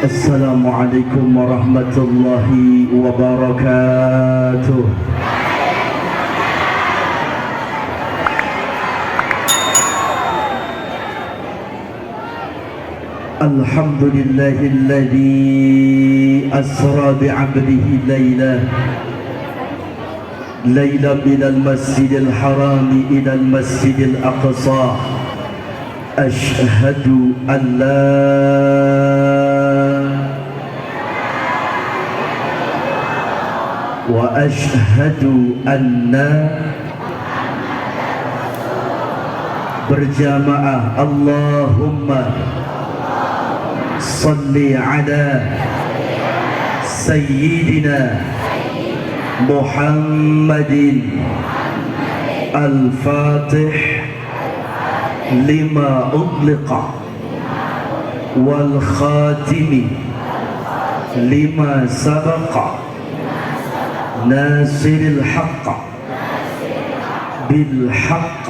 Assalamualaikum warahmatullahi wabarakatuh. Alhamdulillahilladzi asra bi'abdihi layla minal masjidil harami ilal masjidil aqsa. Ashhadu an wa ashhadu anna berjamaah Allahumma salli ala sayyidina Muhammadin al-fatih lima ughliqa wal khatimi lima sabaqa ناصر الحق بالحق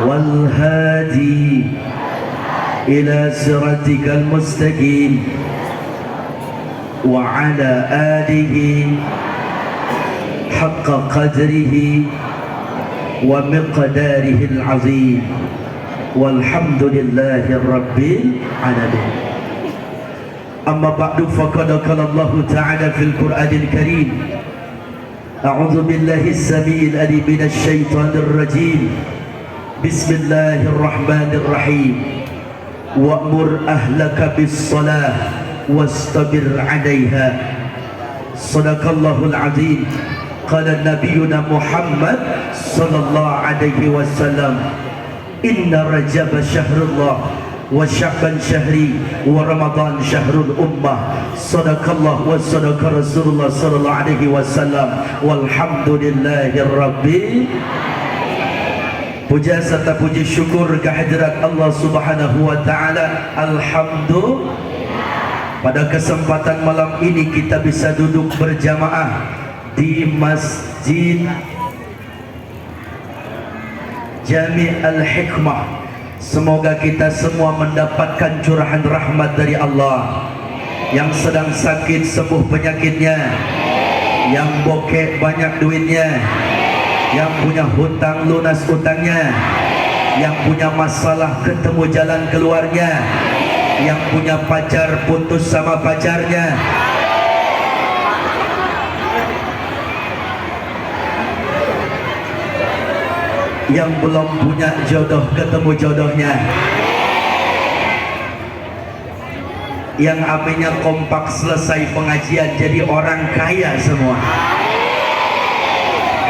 والهادي إلى صراطك المستقيم وعلى آله حق قدره ومقداره العظيم والحمد لله رب العالمين. أما بعد فقد قال الله تعالى في القرآن الكريم: أعوذ بالله السميع العليم من الشيطان الرجيم. بسم الله الرحمن الرحيم. وأمر أهلك بالصلاة واصطبر عليها. صدق الله العظيم. قال نبينا محمد صلى الله عليه وسلم: إن رجب شهر الله وشعبان شهري ورمضان شهر الأمة. صدق الله وصدق رسول الله صلى الله عليه وسلم والحمد لله رب. Puja serta puji syukur kehadirat Allah Subhanahu wa taala. Alhamdulillah, pada kesempatan malam ini kita bisa duduk berjamaah di Masjid Jami' Al-Hikmah. Semoga kita semua mendapatkan curahan rahmat dari Allah. Yang sedang sakit sembuh penyakitnya, yang bokeh banyak duitnya, yang punya hutang lunas hutangnya, yang punya masalah ketemu jalan keluarnya, yang punya pacar putus sama pacarnya, yang belum punya jodoh ketemu jodohnya, yang aminnya kompak selesai pengajian jadi orang kaya semua,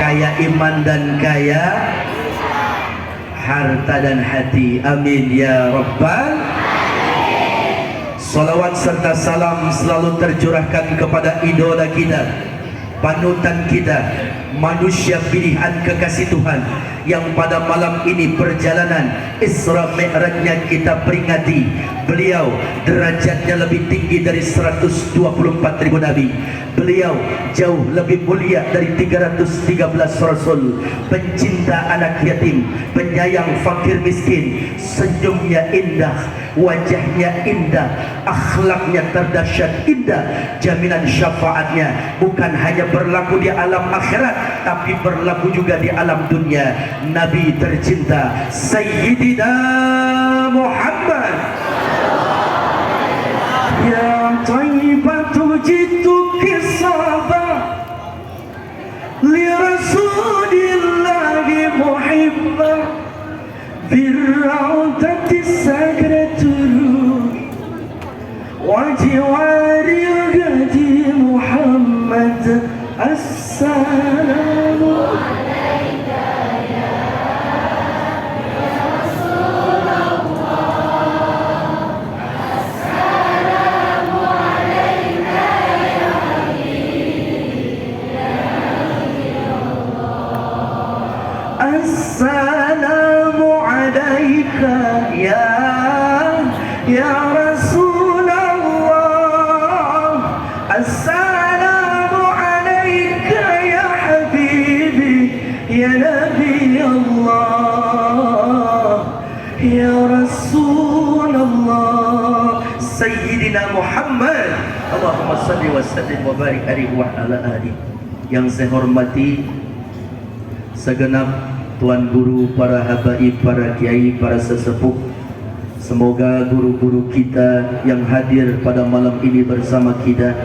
kaya iman dan kaya harta dan hati. Amin ya rabbal. Salawat serta salam selalu tercurahkan kepada idola kita, panutan kita, manusia pilihan kekasih Tuhan, yang pada malam ini perjalanan Isra Mi'rajnya kita peringati. Beliau derajatnya lebih tinggi dari 124.000 nabi. Beliau jauh lebih mulia dari 313 rasul. Pencinta anak yatim, penyayang fakir miskin, senyumnya indah, wajahnya indah, akhlaknya terdahsyat indah. Jaminan syafaatnya bukan hanya berlaku di alam akhirat, tapi berlaku juga di alam dunia. Nabi tercinta Sayyidina Muhammad. Ya tayyibatu jituki sabah li rasulillahi muhibbah birrautati sakraturu wa jiwari gadi Muhammad. Assalamu Assalamu alaika ya Rasulullah. Assalamu alaika ya habibi ya Nabi Allah ya Rasulullah. Sayyidina Muhammad. Allahumma salli wa sallim wa barik alaihi wa ala alihi. Yang saya hormati segenap tuan guru, para habaib, para kiai, para sesepuh. Semoga guru-guru kita yang hadir pada malam ini bersama kita,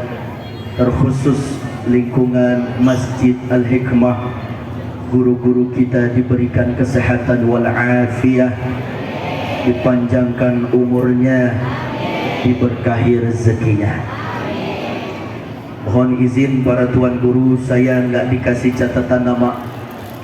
terkhusus lingkungan Masjid Al-Hikmah, guru-guru kita diberikan kesehatan wal afiyah, dipanjangkan umurnya, diberkahi rezekinya. Mohon izin para tuan guru, saya nggak dikasih catatan nama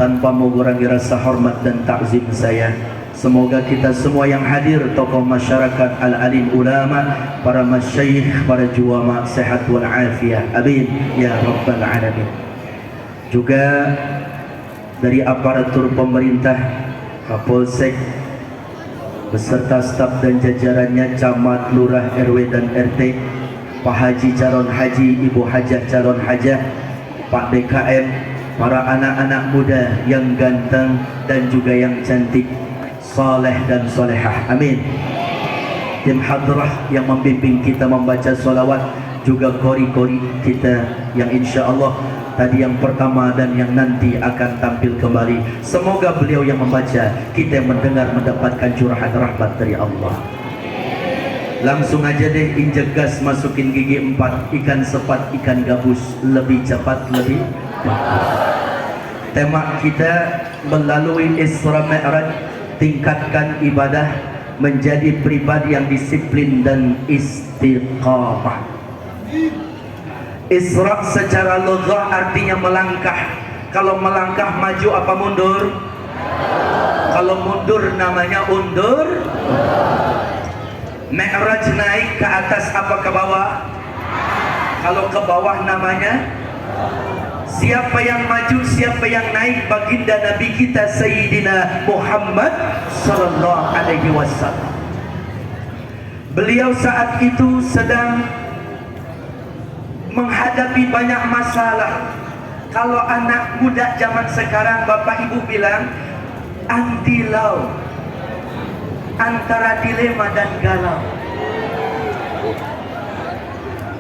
tanpa mengurangi rasa hormat dan takzim saya. Semoga kita semua yang hadir, tokoh masyarakat, al-alim ulama, para masyayikh, para juama, sehat wal afiyah. Amin ya rabbal alamin. Juga dari aparatur pemerintah, Kapolsek beserta staf dan jajarannya, camat, lurah, RW dan RT, Pak Haji calon haji, Ibu Hajah calon hajah, Pak BKM, para anak-anak muda yang ganteng dan juga yang cantik, saleh dan solehah. Amin. Tim hadrah yang membimbing kita membaca solawat, juga kori-kori kita yang insya Allah tadi yang pertama dan yang nanti akan tampil kembali. Semoga beliau yang membaca, kita yang mendengar mendapatkan curahan rahmat dari Allah. Langsung aja deh, injek gas, masukin gigi 4, ikan sepat, ikan gabus, lebih cepat, lebih bagus. Tema kita melalui Isra Mi'raj, tingkatkan ibadah menjadi pribadi yang disiplin dan istiqamah. Isra secara lughah artinya melangkah. Kalau melangkah maju apa mundur? Kalau mundur namanya undur. Mi'raj naik ke atas apa ke bawah? Kalau ke bawah namanya, siapa yang maju, siapa yang naik? Baginda Nabi kita Sayyidina Muhammad sallallahu alaihi wasallam. Beliau saat itu sedang menghadapi banyak masalah. Kalau anak muda zaman sekarang, bapak ibu bilang anti-law, antara dilema dan galau.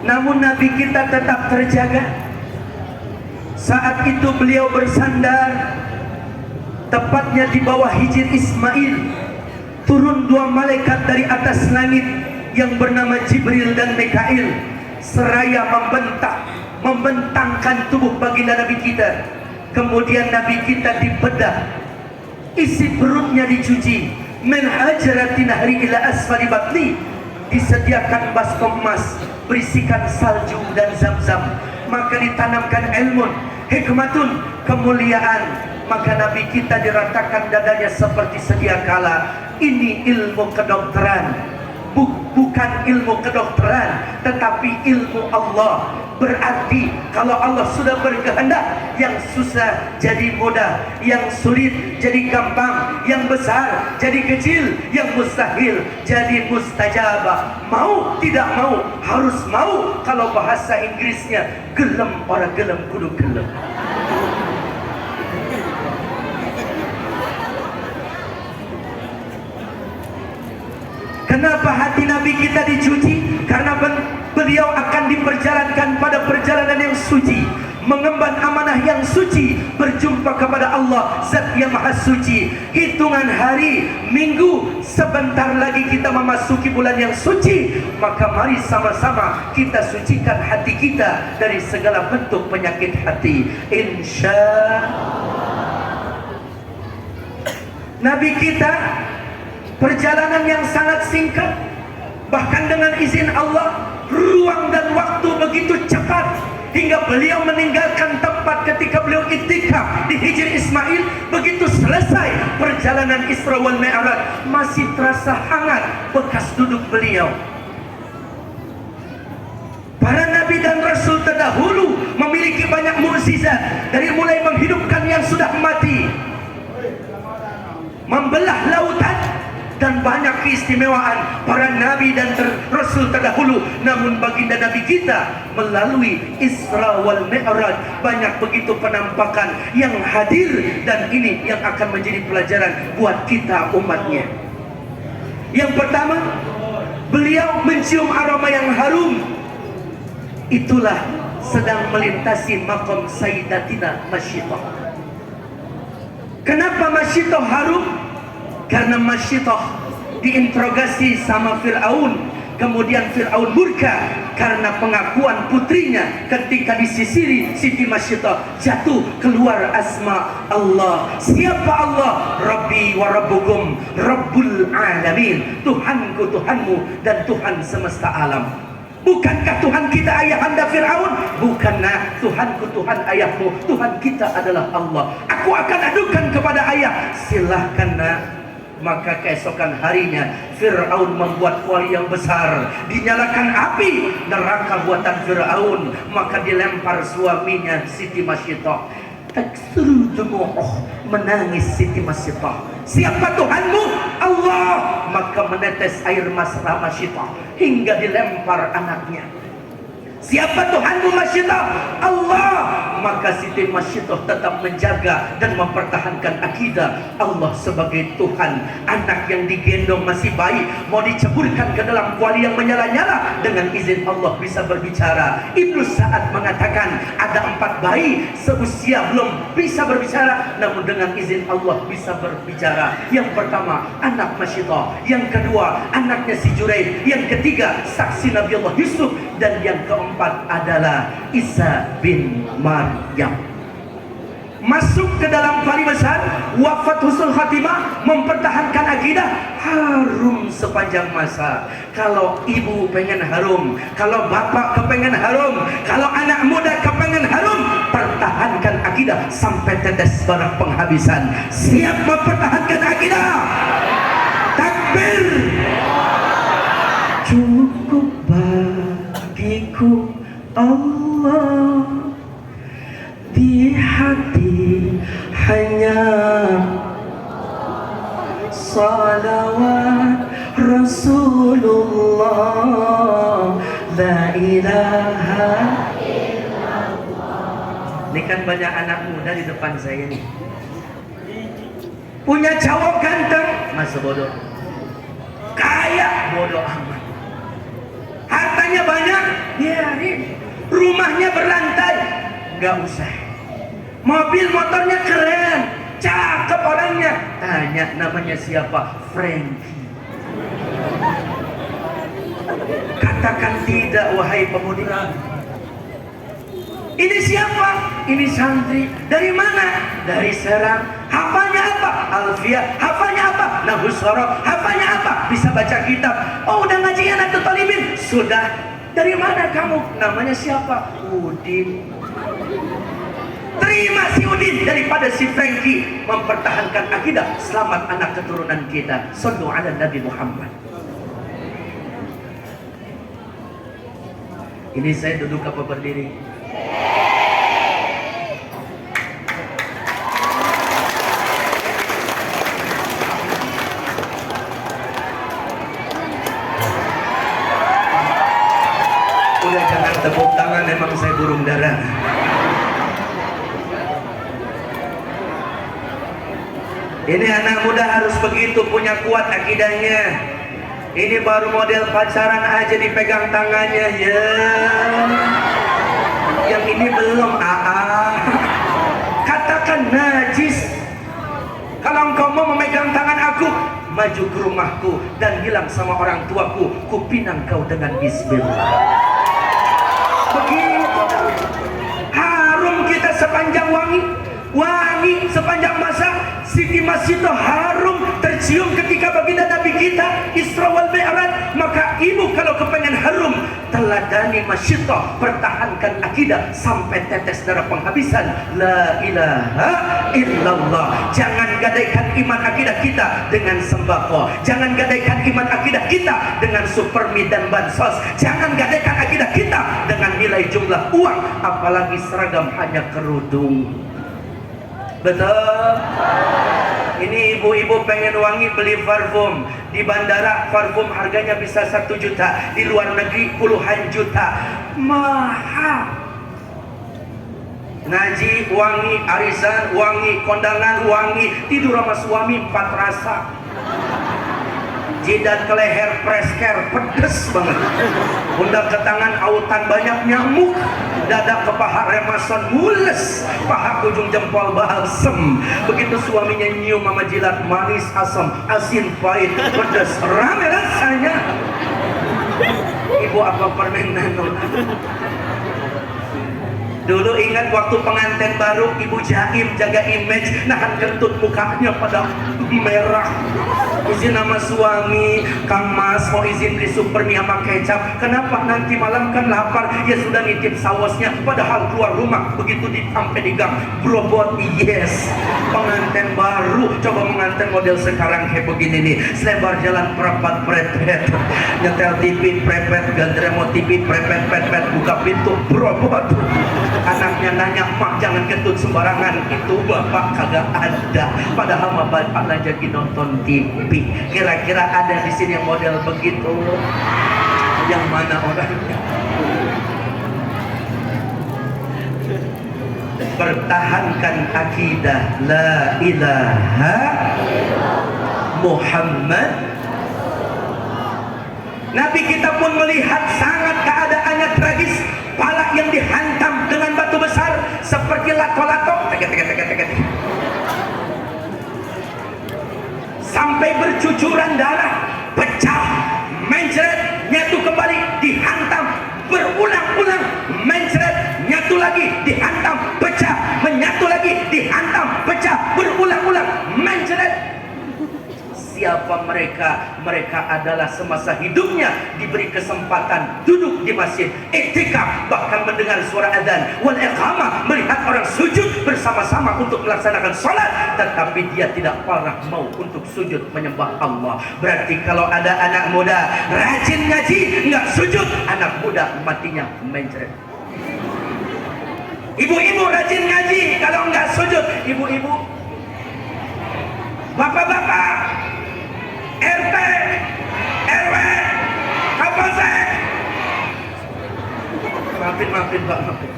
Namun Nabi kita tetap terjaga. Saat itu beliau bersandar tepatnya di bawah hijir Ismail. Turun dua malaikat dari atas langit yang bernama Jibril dan Mikail, seraya membentangkan tubuh baginda Nabi kita. Kemudian Nabi kita dibedah, isi perutnya dicuci, min hajrati nahri ila asfali batni, disediakan baskom emas berisikan salju dan zam-zam. Maka ditanamkan ilmu, hikmatun, kemuliaan. Maka Nabi kita diratakan dadanya seperti sedia kala. Ini ilmu kedokteran, bukan ilmu kedokteran, tetapi ilmu Allah. Berarti kalau Allah sudah berkehendak, yang susah jadi mudah, yang sulit jadi gampang, yang besar jadi kecil, yang mustahil jadi mustajabah. Mau tidak mau, harus mau. Kalau bahasa Inggrisnya, gelem orang gelem kudu gelem. Kenapa hati Nabi kita dicuci? Karena beliau akan diperjalankan pada perjalanan yang suci, mengemban amanah yang suci, berjumpa kepada Allah Zat yang Maha Suci. Hitungan hari, minggu, sebentar lagi kita memasuki bulan yang suci. Maka mari sama-sama kita sucikan hati kita dari segala bentuk penyakit hati, insya Allah. Nabi kita perjalanan yang sangat singkat, bahkan dengan izin Allah, ruang dan waktu begitu cepat, hingga beliau meninggalkan tempat ketika beliau iktikaf di Hijr Ismail. Begitu selesai perjalanan Isra wal Mi'raj, masih terasa hangat bekas duduk beliau. Para nabi dan rasul terdahulu memiliki banyak mukjizat, dari mulai menghidupkan yang sudah mati, membelah lautan, dan banyak keistimewaan para nabi dan rasul terdahulu. Namun baginda Nabi kita melalui Isra wal Mi'raj, banyak begitu penampakan yang hadir, dan ini yang akan menjadi pelajaran buat kita umatnya. Yang pertama, Beliau mencium aroma yang harum. Itulah sedang melintasi makom Sayyidatina Masyitah. Kenapa Masyitah harum? Karena Masyitah diinterogasi sama Fir'aun. Kemudian Fir'aun murka karena pengakuan putrinya. Ketika disisiri Siti Masyitah, jatuh keluar asma Allah. Siapa Allah? Rabbi wa Rabbukum, Rabbul Alamin. Tuhanku, Tuhanmu, dan Tuhan semesta alam. Bukankah Tuhan kita ayahanda Fir'aun? Bukanlah. Tuhanku, Tuhan ayahmu, Tuhan kita adalah Allah. Aku akan adukan kepada ayah. Silahkan nak. Maka keesokan harinya Fir'aun membuat kuali yang besar, dinyalakan api neraka buatan Fir'aun, maka dilempar suaminya Siti Masyitah. Taksuru dumu'uh, menangis Siti Masyitah. Siapa Tuhanmu? Allah. Maka menetes air mata Masyitah hingga dilempar anaknya. Siapa Tuhanmu Masyitah? Allah. Maka Siti Masyitah tetap menjaga dan mempertahankan akidah Allah sebagai Tuhan. Anak yang digendong masih bayi, mau diceburkan ke dalam kuali yang menyala-nyala, dengan izin Allah bisa berbicara. Ibnu Sa'ad mengatakan ada 4 bayi seusia belum bisa berbicara, namun dengan izin Allah bisa berbicara. Yang pertama anak Masyitah, yang kedua anaknya si Juraid, yang ketiga saksi Nabi Allah Yusuf, dan yang keempat adalah Isa bin Maryam. Masuk ke dalam kuali besar, wafat husnul khatimah, mempertahankan akidah, harum sepanjang masa. Kalau ibu pengen harum, kalau bapak kepengen harum, kalau anak muda kepengen harum, pertahankan akidah sampai tetes darah penghabisan. Siap mempertahankan akidah? Takbir! Cukup bagiku Allah, di hati hanya salawat Rasulullah, la ilaha illallah. Ini kan banyak anak muda di depan saya nih, punya cowok ganteng, masa bodoh, kaya bodoh amat, hartanya banyak, biarin. Rumahnya berlantai, nggak usah. Mobil motornya keren, cakep orangnya, tanya namanya siapa? Frankie. Katakan tidak wahai pemudi. Ini siapa? Ini santri. Dari mana? Dari Serang. Hafalnya apa? Alfiah. Hafalnya apa? Nahwu Shoroh. Hafalnya apa? Bisa baca kitab. Oh, udah ngajian atau talibin? Sudah. Dari mana kamu? Namanya siapa? Udin. Terima si Udin daripada si Frankie. Mempertahankan akidah. Selamat anak keturunan kita. Sallu ala Nabi Muhammad. Ini saya duduk apa berdiri? Udah jangan tepuk tangan, emang saya burung dara. Ini anak muda harus begitu, punya kuat akidahnya. Ini baru model pacaran aja dipegang tangannya ya. Yang ini belum Katakan najis. Kalau engkau mau memegang tangan aku, maju ke rumahku dan bilang sama orang tuaku, kupinang kau dengan bismillah. Begitu. Harum kita sepanjang wangi sepanjang masa. Siti Masyitah harum tercium ketika baginda Nabi kita Isra wal Mi'raj. Maka ibu kalau kepengen harum, teladani Masyitah, pertahankan akidah sampai tetes darah penghabisan. La ilaha illallah. Jangan gadaikan iman akidah kita dengan sembako. Jangan gadaikan iman akidah kita dengan supermi dan bansos. Jangan gadaikan akidah kita dengan nilai jumlah uang, apalagi seragam hanya kerudung. Betul. Ini ibu-ibu pengen wangi, beli parfum. Di bandara parfum harganya bisa 1 juta, di luar negeri puluhan juta. Mahal. Ngaji wangi, arisan wangi, kondangan wangi, tidur sama suami 4 rasa. jidat ke leher presker pedes banget, pundak ke tangan autan banyak nyamuk, dada ke paha remason mules, paha ujung jempol balsem. Begitu suaminya nyium mama jilat, manis asam, asin pahit pedes, rame rasanya. Ibu apa permen nano? Dulu ingat waktu pengantin baru, ibu Jaim jaga image, nahan kentut mukanya pada merah. Izin nama suami, Kang Mas mau izin beli super mie sama kecap. Kenapa? Nanti malam kan lapar. Ya sudah nitip sausnya. Padahal keluar rumah begitu sampai di gang, brobot yes. Pengantin baru, coba pengantin model sekarang kayak begini nih, selebar jalan perapat prepet, nyetel TV prepet, gandremo TV prepet pet buka pintu brobot. Anaknya nanya, mak jangan kentut sembarangan, itu bapak kagak ada. Padahal mah bapak lagi nonton TV. Kira-kira ada di sini yang model begitu? Yang mana orangnya? Pertahankan akidah la ilaha Muhammad. Nabi kita pun melihat sangat keadaannya tragis. Pala yang dihantam dengan batu besar seperti lato-lato, sampai bercucuran darah, pecah, mencret, nyatu kembali, dihantam, berulang-ulang, mencret, nyatu lagi, dihantam, pecah, menyatu lagi, dihantam, pecah, berulang-ulang, mencret. Siapa mereka? Mereka adalah semasa hidupnya diberi kesempatan duduk di masjid, iktikaf, bahkan mendengar suara adzan wal iqamah, melihat orang sujud bersama-sama untuk melaksanakan sholat, tetapi dia tidak pernah mau untuk sujud menyembah Allah. Berarti kalau ada anak muda rajin ngaji, nggak sujud, anak muda matinya mencret. Ibu-ibu rajin ngaji, kalau nggak sujud, ibu-ibu, bapak-bapak, RT, RW, Kapolsek. Maafin Pak, maafin.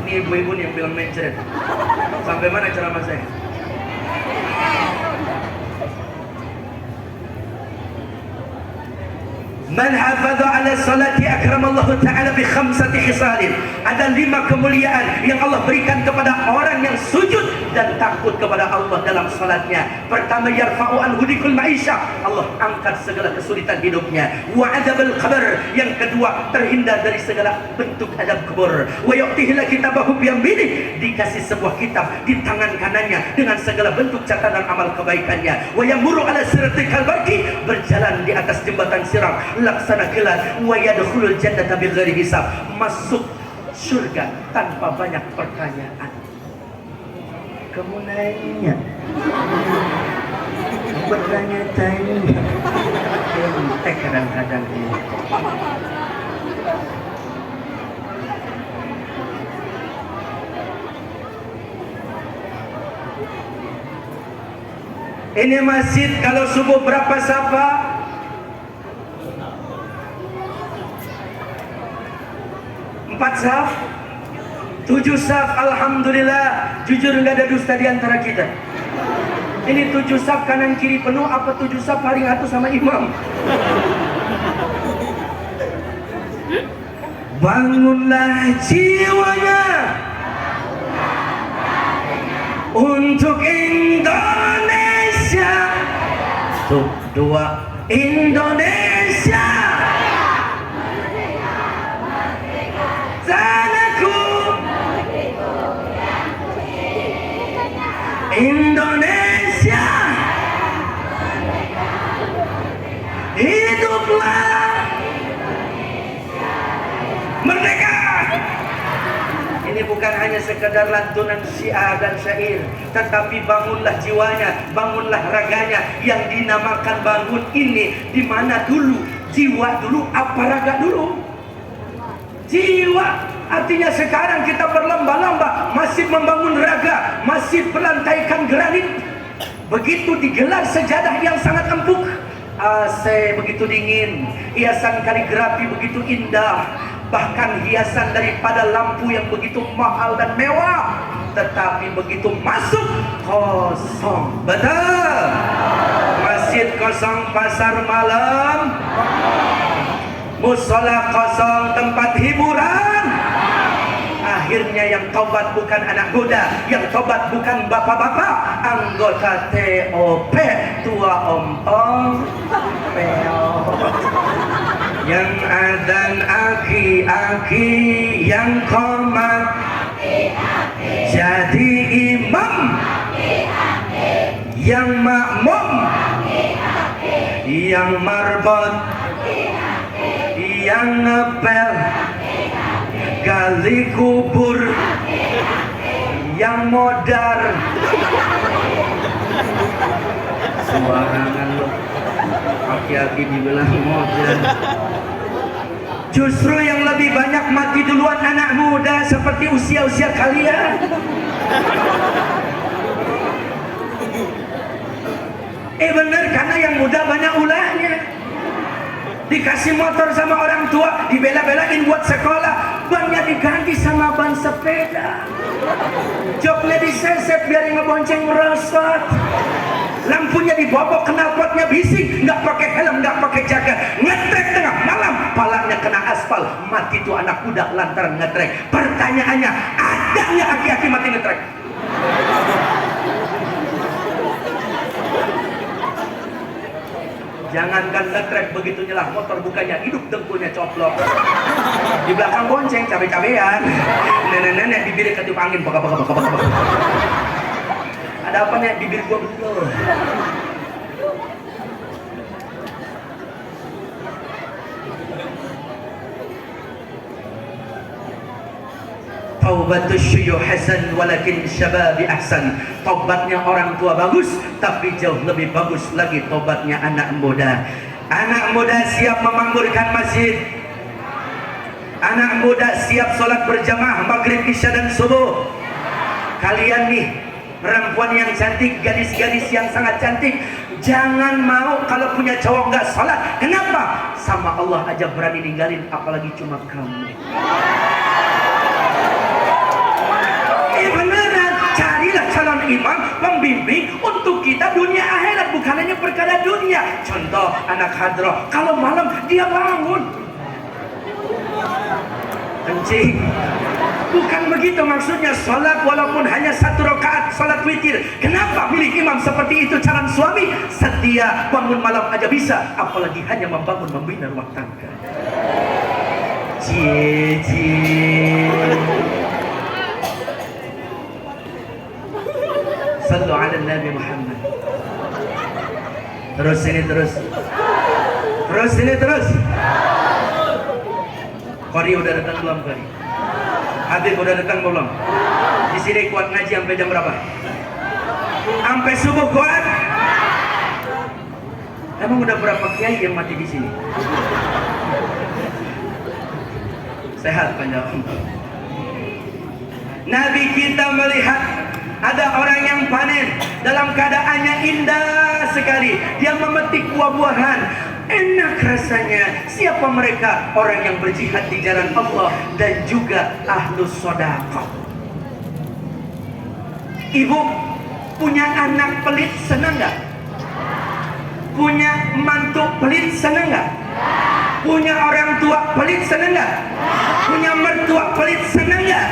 Ini ibu-ibu nih yang bilang mencret. Sampai mana ceramah saya? Man hafadha ala salati akramallahu ta'ala bi khamsati khisalin. Ada 5 kemuliaan yang Allah berikan kepada orang yang sujud dan takut kepada Allah dalam salatnya. Pertama, yarfa'u anhu dikul ma'isyah, Allah angkat segala kesulitan hidupnya. Wa adzabul qabr, yang kedua terhindar dari segala bentuk azab kubur. Wa yu'tihi kitabahu bi yaminih, dikasih sebuah kitab di tangan kanannya dengan segala bentuk catatan amal kebaikannya. Wa yamuru ala siratil barqi, berjalan di atas jembatan sirat laksana kilat. Wa yadkhulul jannata bighairi hisab, masuk surga tanpa banyak pertanyaan. Kamu nanya, bertanya-tanya, ente kadang-kadang ini. Ini masjid kalau subuh berapa safa? 4 saf, 7 saf, alhamdulillah. Jujur nggak ada dusta di antara kita. Ini 7 saf kanan kiri penuh, apa 7 saf paling atuh sama imam? Bangunlah jiwanya untuk Indonesia. Tuh, 2 Indonesia. Indonesia, hiduplah merdeka. Ini bukan hanya sekedar lantunan syiar dan syair, tetapi bangunlah jiwanya, bangunlah raganya. Yang dinamakan bangun ini di mana dulu? Jiwa dulu apa raga dulu? Jiwa. Artinya sekarang kita berlomba-lomba masjid membangun raga, masjid berlantaikan granit. Begitu digelar sejadah yang sangat empuk, AC begitu dingin, hiasan kaligrafi begitu indah, bahkan hiasan daripada lampu yang begitu mahal dan mewah. Tetapi begitu masuk kosong. Betul. Masih masjid kosong, pasar malam, musola kosong, tempat hiburan. Akhirnya yang tobat bukan anak muda, yang tobat bukan bapak-bapak, anggota TOP, tua om-om, yang adzan aki-aki, yang komat jadi imam, yang makmum, yang marbot, yang ngepel, gali kubur, yang modar. Sembarangan lo, aki-aki dibilang modar. Justru yang lebih banyak mati duluan anak muda seperti usia-usia kalian. Bener, karena yang muda banyak ulahnya. Dikasih motor sama orang tua, dibela-belain buat sekolah, bannya diganti sama ban sepeda, joknya disesep biar ngebonceng merosot, lampunya dibobok, knalpotnya bising, nggak pakai helm, nggak pakai jaket, ngetrek tengah malam, palanya kena aspal, mati tuh anak muda lantaran ngetrek. Pertanyaannya, ada nggak aki-aki mati ngetrek? Jangankan ngetrek, begitu nyelah motor bukannya hidup, dengkulnya coplok, di belakang bonceng cabe-cabean, nenek-nenek bibirnya ketiup angin, baka. Ada apa nih bibir gua betul? Taubatus syuyuh hasan walakin syababi ahsan. Tobatnya orang tua bagus, tapi jauh lebih bagus lagi tobatnya anak muda. Anak muda siap memakmurkan masjid. Anak muda siap sholat berjamaah maghrib, isya dan subuh. Kalian nih perempuan yang cantik, gadis-gadis yang sangat cantik, jangan mau kalau punya cowok nggak sholat. Kenapa? Sama Allah aja berani ninggalin, apalagi cuma kamu. Beneran, carilah calon imam, pembimbing untuk kita dunia akhirat, bukan hanya perkara dunia. Contoh anak hadroh, kalau malam dia bangun kencing. Bukan begitu maksudnya, sholat walaupun hanya 1 rakaat, sholat witir. Kenapa pilih imam seperti itu? Calon suami setia, bangun malam aja bisa, apalagi hanya membangun membina rumah tangga. Sallu ala Nabi Muhammad. Terus ini terus. Qori udah datang belum, Qori? Habib udah datang belum? Di sini kuat ngaji sampai jam berapa? Sampai subuh kuat? Emang udah berapa kiai yang mati di sini? Sehat panjang. Nabi kita melihat ada orang yang panen dalam keadaannya indah sekali. Dia memetik buah-buahan, enak rasanya. Siapa mereka? Orang yang berjihad di jalan Allah dan juga ahlus sedekah. Ibu punya anak pelit, senang nggak? Punya mantu pelit, senang nggak? Punya orang tua pelit, senang nggak? Punya mertua pelit, senang nggak?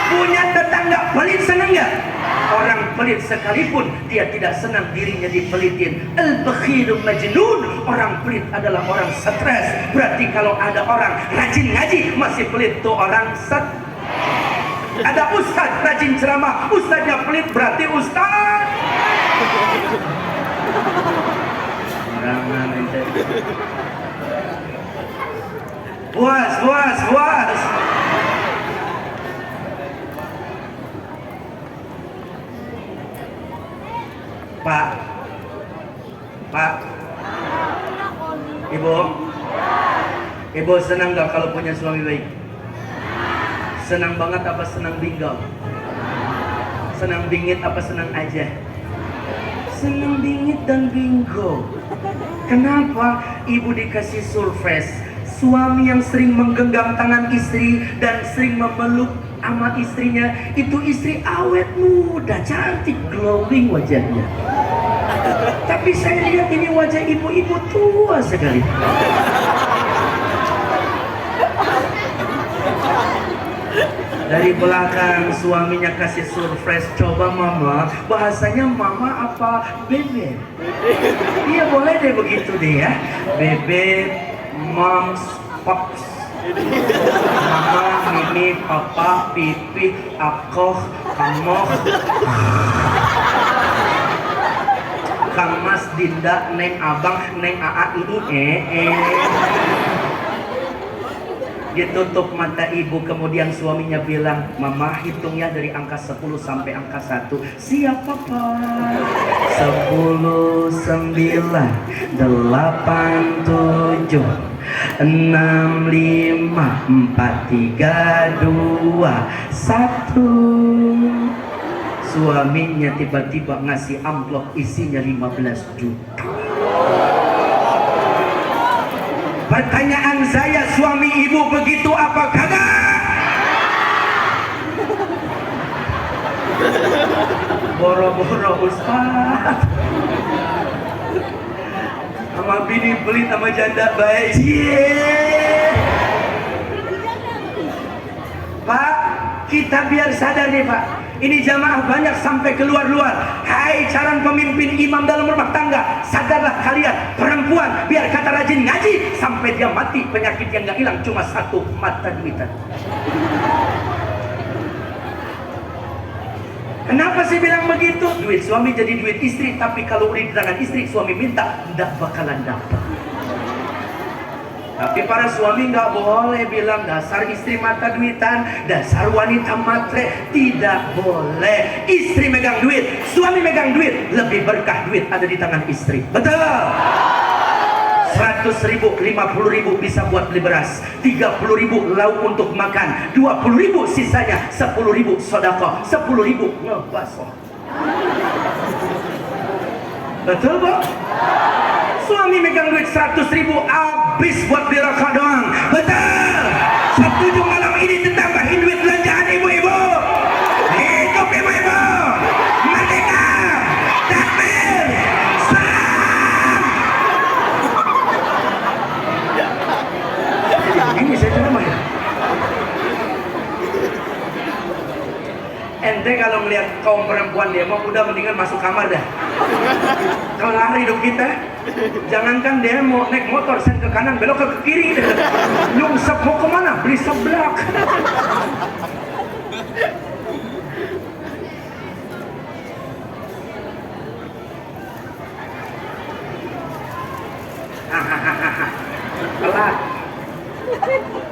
Punya tetangga pelit, senang nggak? Orang pelit sekalipun dia tidak senang dirinya dipelitin. Al-bakhilu majnun. Orang pelit adalah orang stres. Berarti kalau ada orang rajin ngaji masih pelit, tuh orang stres. Ada ustaz rajin ceramah, ustaznya pelit, berarti ustaz. Puas. Pak, Ibu senang gak kalau punya suami baik? Senang banget apa senang bingung? Senang bingit apa senang aja? Senang bingit dan bingung. Kenapa? Ibu dikasih surprise, suami yang sering menggenggam tangan istri dan sering memeluk sama istrinya, itu istri awet muda, cantik, glowing wajahnya. Tapi saya lihat ini wajah ibu-ibu tua sekali. Dari belakang suaminya kasih surprise, coba mama, bahasanya mama apa bebe? Iya boleh deh begitu deh ya, bebe, moms, pops, mama, mimi, papa, pipi, akoh, kamoh, kang mas, dinda, neng abang, neng aa, ini Ditutup mata ibu, kemudian suaminya bilang, mama hitungnya dari angka 10 sampai angka 1. Siap papa. 10, 9, 8, 7, 6, 5, 4, 3, 2, 1. Suaminya tiba-tiba ngasih amplop isinya 15 juta. Pertanyaan saya, suami ibu begitu apa kagak? Boro-boro Ustaz. Sama bini beli sama janda baik. Pak, kita biar sadar nih Pak. Ini jamaah banyak sampai keluar-luar. Hai calon pemimpin imam dalam rumah tangga, sadarlah kalian, perempuan biar kata rajin ngaji sampai dia mati, penyakit yang gak hilang cuma satu, mata duitan. Kenapa sih bilang begitu? Duit suami jadi duit istri, tapi kalau udah di tangan istri, suami minta, nggak bakalan dapat. Tapi para suami nggak boleh bilang dasar istri mata duitan, dasar wanita matre. Tidak boleh. Istri megang duit, suami megang duit, lebih berkah duit ada di tangan istri. Betul? 100 ribu, 50 ribu bisa buat beli beras, 30 ribu lauk untuk makan, 20 ribu sisanya, 10 ribu sodako, 10 ribu ngebaso. Betul Bu? Suami megang duit 100 ribu habis buat beli rokok doang. Betul? Setuju malam ini ditambahin duit belanjaan ibu-ibu. Hidup ibu-ibu. Merdeka. Takbir. Salam. Ini saya ceramah ya. Ente kalau melihat kaum perempuan demo udah mendingan masuk kamar dah. Kelar hidup kita. Jangankan demo, naik motor sen ke kanan belok ke kiri. Nyungsep mau kemana? Beli seblak. Kelar.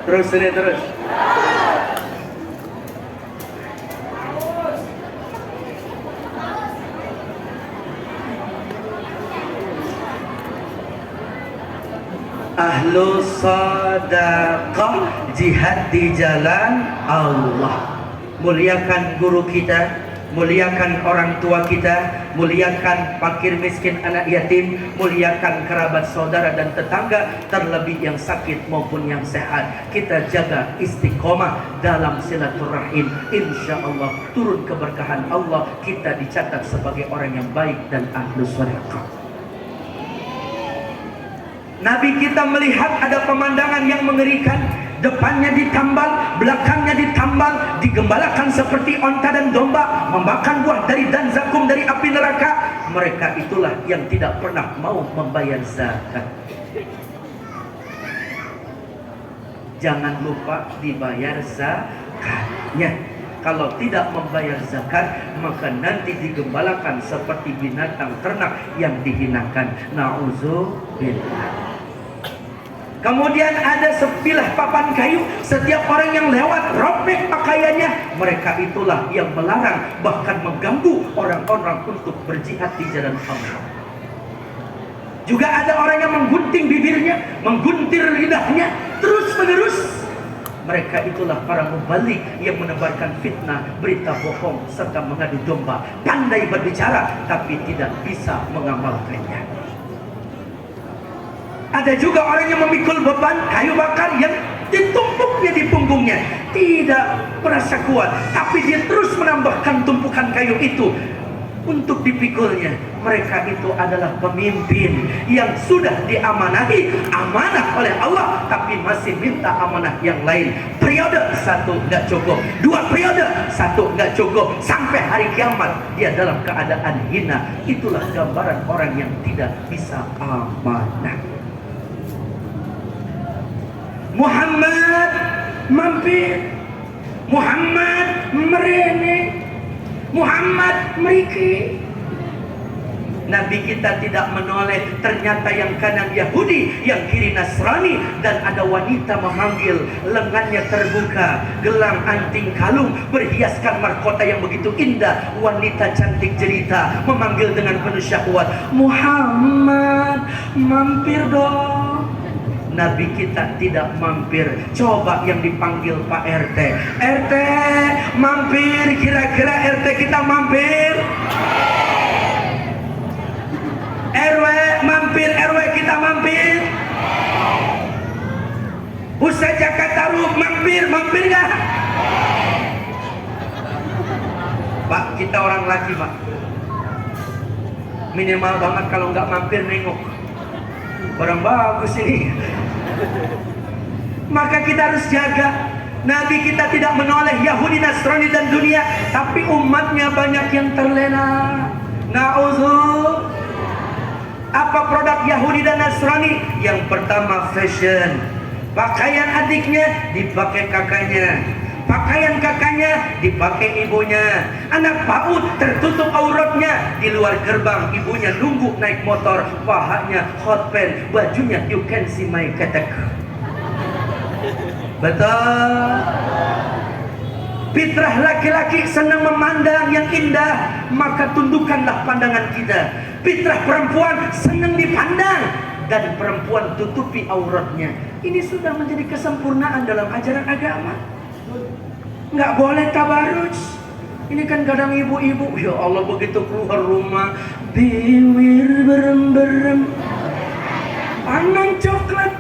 Terus ini terus. Ahlu sadaqah, jihad di jalan Allah. Muliakan guru kita, muliakan orang tua kita, muliakan fakir miskin anak yatim, muliakan kerabat saudara dan tetangga, terlebih yang sakit maupun yang sehat. Kita jaga istiqomah dalam silaturahim. Insya Allah turun keberkahan Allah, kita dicatat sebagai orang yang baik dan ahlu sadaqah. Nabi kita melihat ada pemandangan yang mengerikan. Depannya ditambal, belakangnya ditambal, digembalakan seperti onta dan domba, memakan buah dari dan zakum dari api neraka. Mereka itulah yang tidak pernah mau membayar zakat. Jangan lupa dibayar zakatnya. Kalau tidak membayar zakat, maka nanti digembalakan seperti binatang ternak yang dihinakan. Na'udzubillah. Kemudian ada sebilah papan kayu, setiap orang yang lewat robek pakaiannya. Mereka itulah yang melarang, bahkan mengganggu orang-orang untuk berjihad di jalan Allah. Juga ada orang yang menggunting bibirnya, mengguntir lidahnya, terus menerus. Mereka itulah para mubalik yang menebarkan fitnah, berita bohong, serta mengadu domba. Pandai berbicara, tapi tidak bisa mengamalkannya. Ada juga orang yang memikul beban kayu bakar yang ditumpuknya di punggungnya. Tidak merasa kuat, tapi dia terus menambahkan tumpukan kayu itu. untuk dipikulnya. Mereka itu adalah pemimpin yang sudah diamanahi amanah oleh Allah, tapi masih minta amanah yang lain. Periode satu nggak cukup, 2 periode satu nggak cukup, sampai hari kiamat dia dalam keadaan hina. Itulah gambaran orang yang tidak bisa amanah. Muhammad mampir, Muhammad merene, Muhammad meriki. Nabi kita tidak menoleh. Ternyata yang kanan Yahudi, yang kiri Nasrani, dan ada wanita memanggil, lengannya terbuka, gelang anting kalung berhiaskan mahkota yang begitu indah. Wanita cantik jelita memanggil dengan penuh syahwat, Muhammad mampir dong. Nabi kita tidak mampir. Coba yang dipanggil Pak RT, RT mampir, kira-kira RT kita mampir? RW mampir, RW kita mampir? Ustaz Jakarta Ruf mampir, mampir gak? Pak, kita orang laki Pak, minimal banget kalau nggak mampir nengok. Orang bagus ini. Maka kita harus jaga. Nabi kita tidak menoleh Yahudi, Nasrani dan dunia, tapi umatnya banyak yang terlena. Na'udzu. Apa produk Yahudi dan Nasrani? Yang pertama fashion. Pakaian adiknya dipakai kakaknya, pakaian kakaknya dipakai ibunya. Anak PAUD tertutup auratnya, di luar gerbang ibunya nunggu naik motor, pahanya hot pants, bajunya you can see my ketek. Betul. Fitrah laki-laki senang memandang yang indah, maka tundukkanlah pandangan kita. Fitrah perempuan senang dipandang, dan perempuan tutupi auratnya. Ini sudah menjadi kesempurnaan dalam ajaran agama. Nggak boleh tabaruj. Ini kan kadang ibu-ibu, ya Allah, begitu keluar rumah, bibir berem-berem, panang coklat,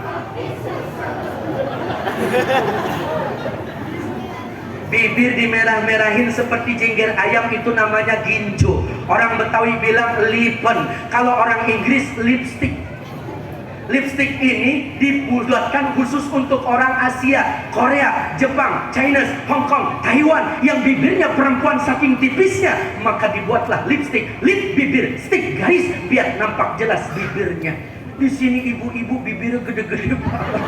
bibir dimerah-merahin seperti jengger ayam, itu namanya ginjo. Orang Betawi bilang lipen, kalau orang Inggris lipstick. Lipstick ini dibuatkan khusus untuk orang Asia, Korea, Jepang, China, Hong Kong, Taiwan, yang bibirnya perempuan saking tipisnya, maka dibuatlah lipstick. Lip bibir, stick garis, biar nampak jelas bibirnya. Di sini ibu-ibu bibirnya gede-gede banget.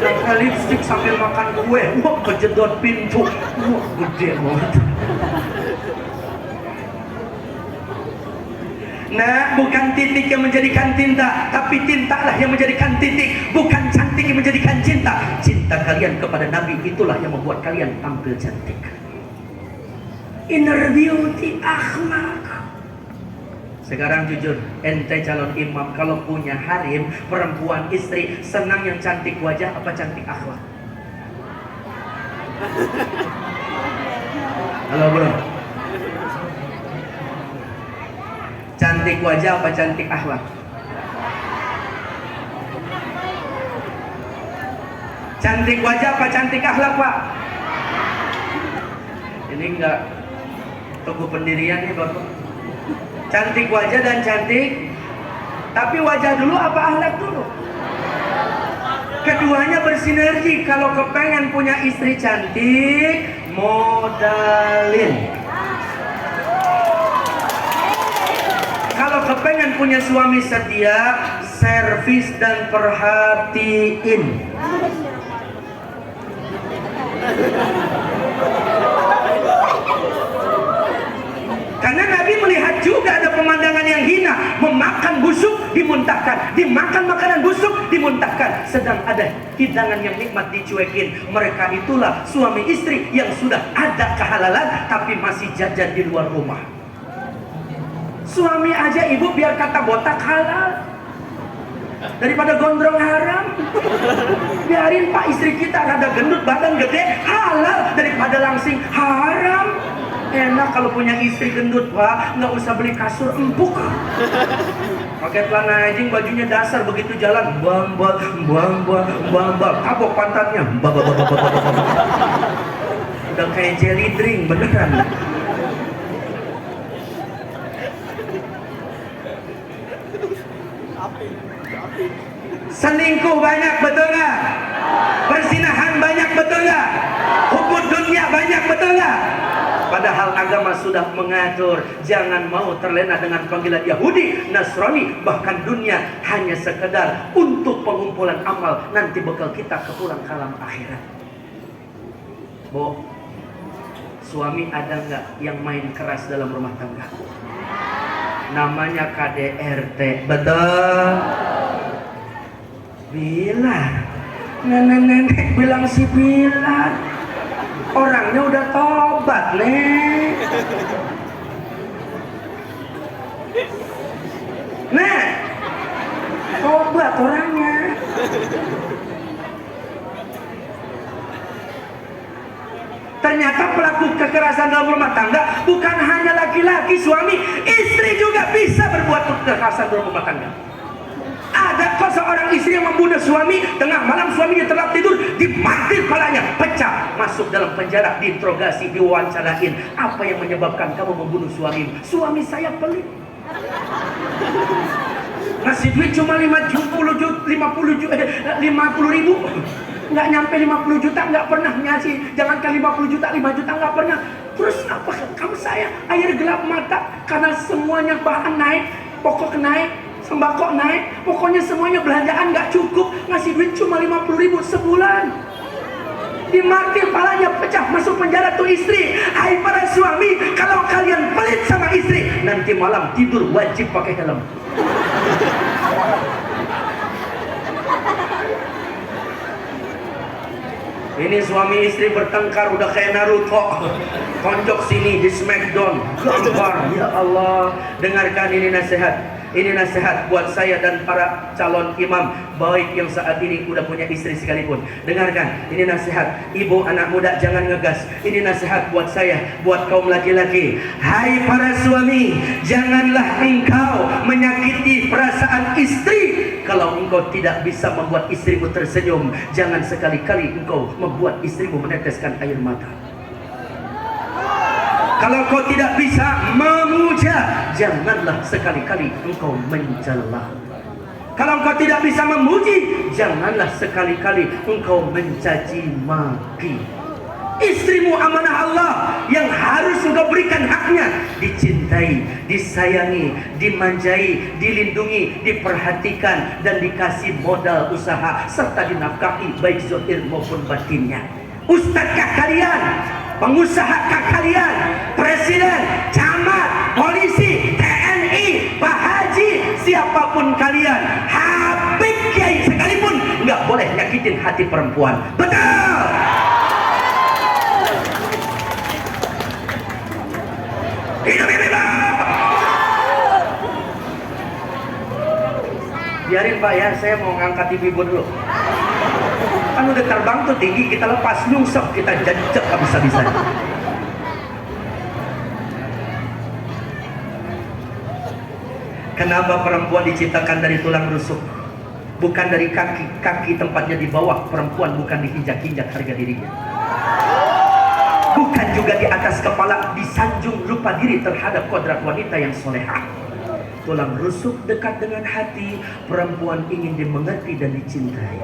Pakai lipstick sambil makan kue, wah kejedot pintu, wah gede banget. Nah, bukan titik yang menjadikan tinta, tapi tintalah yang menjadikan titik. Bukan cantik yang menjadikan cinta. Cinta kalian kepada Nabi itulah yang membuat kalian tampil cantik. Inner beauty, akhlak. Sekarang jujur, ente calon imam kalau punya harim, perempuan, istri, senang yang cantik wajah apa cantik akhlak? Halo bro, cantik wajah apa cantik akhlak? Cantik wajah apa cantik akhlak Pak? Ini enggak teguh pendirian nih Bapak. Cantik wajah dan cantik, tapi wajah dulu apa akhlak dulu? Keduanya bersinergi. Kalau kepengen punya istri cantik, modalin. Kalau kepengen punya suami setia, servis dan perhatiin. Karena Nabi melihat juga ada pemandangan yang hina, memakan busuk dimuntahkan, dimakan makanan busuk dimuntahkan, sedang ada hidangan yang nikmat dicuekin. Mereka itulah suami istri yang sudah ada kehalalan tapi masih jajan di luar rumah. Suami aja ibu biar kata botak halal daripada gondrong haram. Biarin Pak istri kita rada gendut badan gede halal daripada langsing haram. Enak kalau punya istri gendut Pak, nggak usah beli kasur empuk. Pakai celana anjing, bajunya dasar, begitu jalan bang tabok pantatnya udah kayak jelly drink beneran. Selingkuh banyak, betul nggak? Persinahan banyak, betul nggak? Hubud dunia banyak, betul nggak? Padahal agama sudah mengatur jangan mau terlena dengan panggilan Yahudi, Nasrani, bahkan dunia hanya sekedar untuk pengumpulan amal nanti bekal kita ke pulang kalam akhirat. Bu, suami ada nggak yang main keras dalam rumah tangga? Namanya KDRT, betul? Bilang, nenek-nenek bilang si Bilang. Orangnya udah tobat, Nek. Nek, tobat orangnya. Ternyata pelaku kekerasan dalam rumah tangga bukan hanya laki-laki, suami, istri juga bisa berbuat kekerasan dalam rumah tangga. Ada kok seorang istri yang membunuh suami, tengah malam suaminya terlap tidur, dimatil kepalanya, pecah, masuk dalam penjara, diinterogasi, diwawancarain. Apa yang menyebabkan kamu membunuh suami? Suami saya pelit. Ngasih duit cuma 50 ribu, nggak nyampe 50 juta, nggak pernah ngasih. Jangankan 50 juta, 5 juta nggak pernah. Terus apa kamu saya? Air gelap mata karena semuanya bahan naik, pokok naik, sembako naik, pokoknya semuanya belanjaan nggak cukup, ngasih duit cuma 50 ribu sebulan. Dimatil palanya, pecah, masuk penjara tuh istri. Hai para suami, kalau kalian pelit sama istri, nanti malam tidur wajib pakai helm. Ini suami istri bertengkar udah kayak Naruto, tonjok sini di Smackdown, gambar. Ya Allah, dengarkan ini nasihat. Ini nasihat buat saya dan para calon imam, baik yang saat ini udah punya istri sekalipun. Dengarkan, ini nasihat. Ibu anak muda jangan ngegas. Ini nasihat buat saya, buat kaum laki-laki. Hai para suami, janganlah engkau menyakiti perasaan istri. Kalau engkau tidak bisa membuat istrimu tersenyum, jangan sekali-kali engkau membuat istrimu meneteskan air mata. Kalau kau tidak bisa memuja, janganlah sekali-kali engkau mencela. Kalau engkau tidak bisa memuji, janganlah sekali-kali engkau mencaci maki. Istrimu amanah Allah yang harus engkau berikan haknya. Dicintai, disayangi, dimanjai, dilindungi, diperhatikan, dan dikasih modal usaha serta dinafkahi baik zahir maupun batinnya. Ustadzkah kalian? Pengusahakah kalian? Presiden, camat, polisi, TNI, Pak Haji, siapapun kalian, Habib Kiai sekalipun nggak boleh nyakitin hati perempuan. Betul? Hidup bebas. Biarin Pak ya, saya mau ngangkat ibu dulu. Kan udah terbang tuh tinggi, kita lepas nyungsep, kita jajak habis-habisan. Kenapa perempuan diciptakan dari tulang rusuk, bukan dari kaki? Kaki tempatnya di bawah, perempuan bukan diinjak-injak harga dirinya. Bukan juga di atas kepala, disanjung lupa diri terhadap kodrat wanita yang solehah. Tulang rusuk dekat dengan hati, perempuan ingin dimengerti dan dicintai.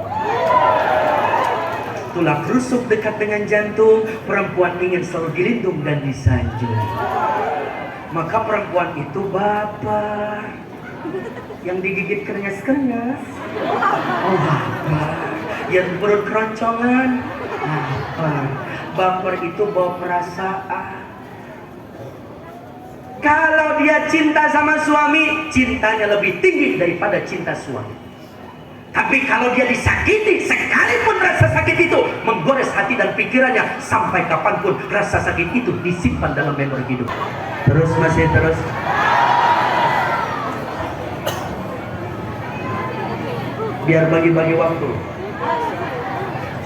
Tulang rusuk dekat dengan jantung, perempuan ingin selalu dilindung dan disanjung. Maka perempuan itu baper, yang digigit kerengas-kerengas. Oh baper, yang perut keroncongan. Baper, baper itu bawa perasaan. Kalau dia cinta sama suami, cintanya lebih tinggi daripada cinta suami. Tapi kalau dia disakiti, sekalipun rasa sakit itu menggores hati dan pikirannya, sampai kapanpun rasa sakit itu disimpan dalam memori hidup. Terus masih terus. Biar bagi-bagi waktu.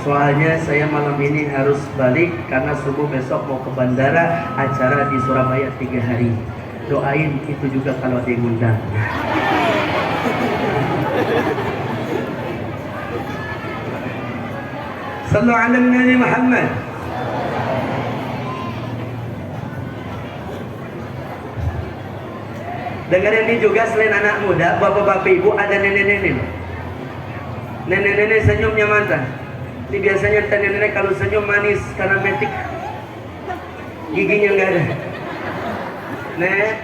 Soalnya saya malam ini harus balik karena subuh besok mau ke bandara, acara di Surabaya 3 hari. Doain itu juga kalau ada yang ngundang. Sallu ala Nabi Muhammad. Dengar ini juga, selain anak muda, bapak-bapak ibu, ada nenek-nenek. Nenek-nenek senyumnya mantap. Ini biasanya nenek-nenek kalau senyum manis karena metik, giginya nggak ada. Nek,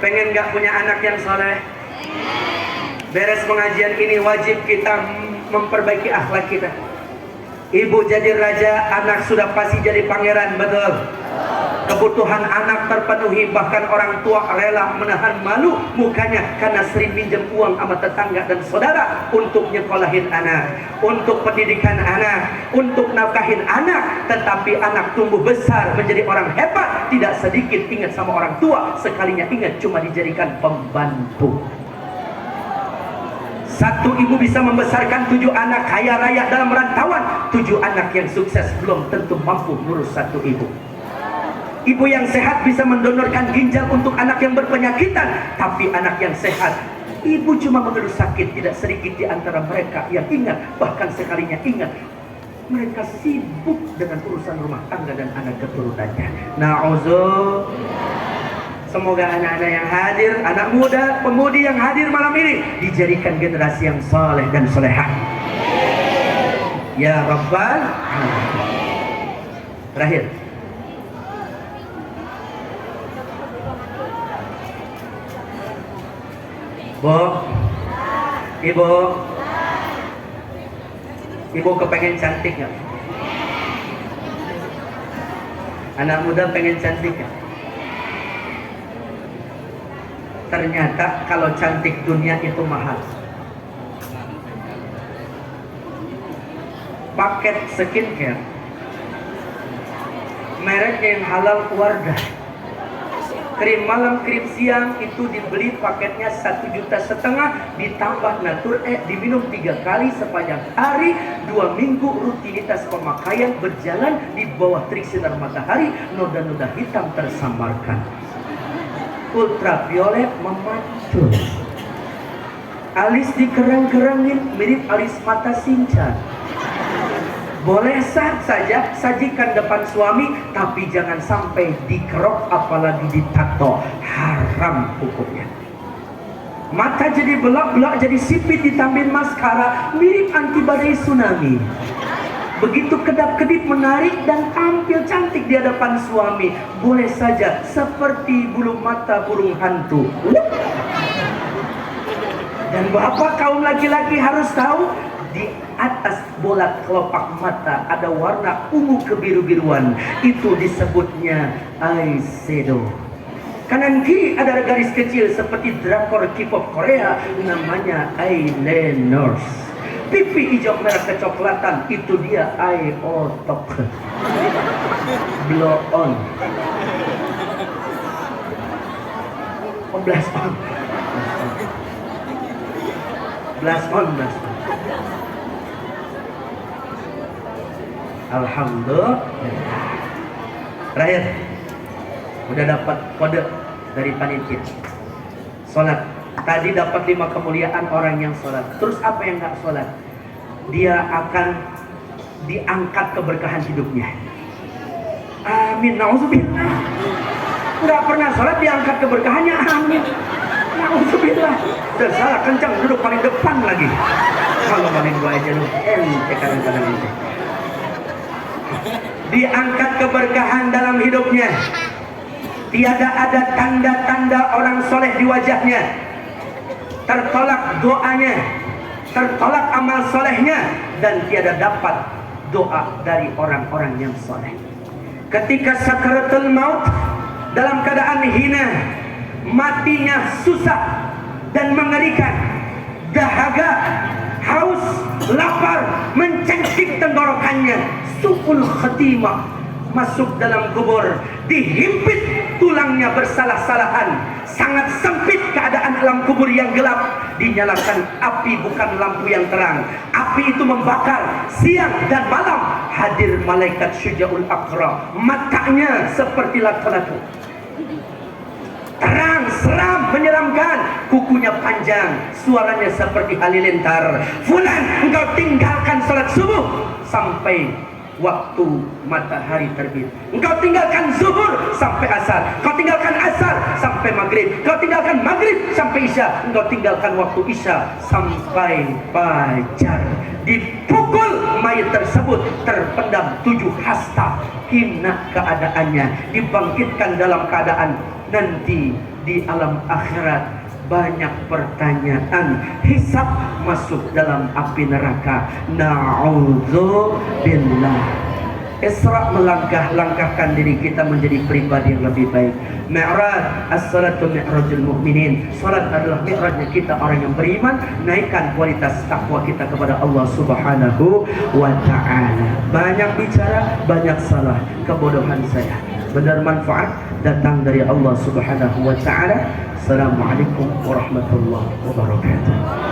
pengen nggak punya anak yang soleh? Beres pengajian ini wajib kita memperbaiki akhlak kita. Ibu jadi raja, anak sudah pasti jadi pangeran, betul? Kebutuhan anak terpenuhi, bahkan orang tua rela menahan malu mukanya karena sering minjem uang sama tetangga dan saudara untuk nyekolahin anak, untuk pendidikan anak, untuk nafkahin anak. Tetapi anak tumbuh besar menjadi orang hebat, tidak sedikit ingat sama orang tua, sekalinya ingat cuma dijadikan pembantu. Satu ibu bisa membesarkan 7 anak kaya raya dalam rantauan. 7 anak yang sukses belum tentu mampu ngurus satu ibu. Ibu yang sehat bisa mendonorkan ginjal untuk anak yang berpenyakitan, tapi anak yang sehat, ibu cuma mengeluh sakit. Tidak sedikit di antara mereka yang ingat, bahkan sekalinya ingat, mereka sibuk dengan urusan rumah tangga dan anak keturunannya. Na'udzubillah. Semoga anak-anak yang hadir, anak muda, pemudi yang hadir malam ini dijadikan generasi yang soleh dan solehah. Ya Rabbal Alamin. Terakhir, Bu, Ibu kepengen cantik nggak? Anak muda pengen cantik nggak? Ternyata kalau cantik dunia itu mahal. Paket skincare mereknya yang halal Wardah, krim malam, krim siang itu dibeli paketnya 1,5 juta, ditambah Natur diminum 3 kali sepanjang hari, 2 minggu rutinitas pemakaian berjalan di bawah terik sinar matahari, noda-noda hitam tersamarkan, ultraviolet memantul, alis dikerang-kerangin mirip alis mata sinchan. Boleh sah saja sajikan depan suami, tapi jangan sampai dikerok apalagi ditato, haram hukumnya. Mata jadi belak-belak, jadi sipit, ditambahin maskara, mirip anti badai tsunami. Begitu kedap-kedip menarik dan tampil cantik di hadapan suami, boleh saja seperti bulu mata burung hantu. Dan bapak kaum laki-laki harus tahu, di atas bola kelopak mata ada warna ungu kebiru-biruan, itu disebutnya eyeshadow. Kanan kiri ada garis kecil seperti drakor K-pop Korea, namanya eyeliners. Pipi hijau merah kecoklatan, itu dia eye otok. Blow on, blast on, blast on, blast on. Alhamdulillah. Terakhir, udah dapat kode dari panitia. Sholat. Tadi dapat 5 kemuliaan orang yang sholat. Terus apa yang nggak sholat? Dia akan diangkat keberkahan hidupnya. Amin. Nauzubillah. Nggak pernah sholat diangkat keberkahannya. Amin. Nauzubillah. Dan salah kencang duduk paling depan lagi. Kalau paling gua aja lu, kadang-kadang ini. Diangkat keberkahan dalam hidupnya. Tiada ada tanda-tanda orang soleh di wajahnya. Tertolak doanya, tertolak amal solehnya, dan tiada dapat doa dari orang-orang yang soleh. Ketika sakaratul maut, dalam keadaan hina, matinya susah dan mengerikan, dahaga, haus, lapar mencengkik tenggorokannya, su'ul khatimah, masuk dalam kubur, dihimpit tulangnya bersalah-salahan, sangat sempit keadaan alam kubur yang gelap, dinyalakan api bukan lampu yang terang, api itu membakar siang dan malam, hadir malaikat syuja'ul aqra, matanya seperti latu-latu, terang, seram, menyeramkan, kukunya panjang, suaranya seperti halilintar. Fulan, engkau tinggalkan salat subuh sampai waktu matahari terbit. Engkau tinggalkan zuhur sampai asar. Kau tinggalkan asar sampai sampai maghrib, kau tinggalkan maghrib sampai isya, engkau tinggalkan waktu isya sampai fajar. Dipukul mayat tersebut, terpendam 7 hasta, hina keadaannya, dibangkitkan dalam keadaan nanti di alam akhirat banyak pertanyaan, hisab, masuk dalam api neraka. Na'udzubillah. Isra, melangkah-langkahkan diri kita menjadi pribadi yang lebih baik. Mi'raj, as-salatu mi'rajul mu'minin. Salat adalah mi'rajnya kita orang yang beriman. Naikkan kualitas takwa kita kepada Allah Subhanahu wa ta'ala. Banyak bicara, banyak salah. Kebodohan saya, benar manfaat datang dari Allah Subhanahu wa ta'ala. Assalamualaikum warahmatullahi wabarakatuh.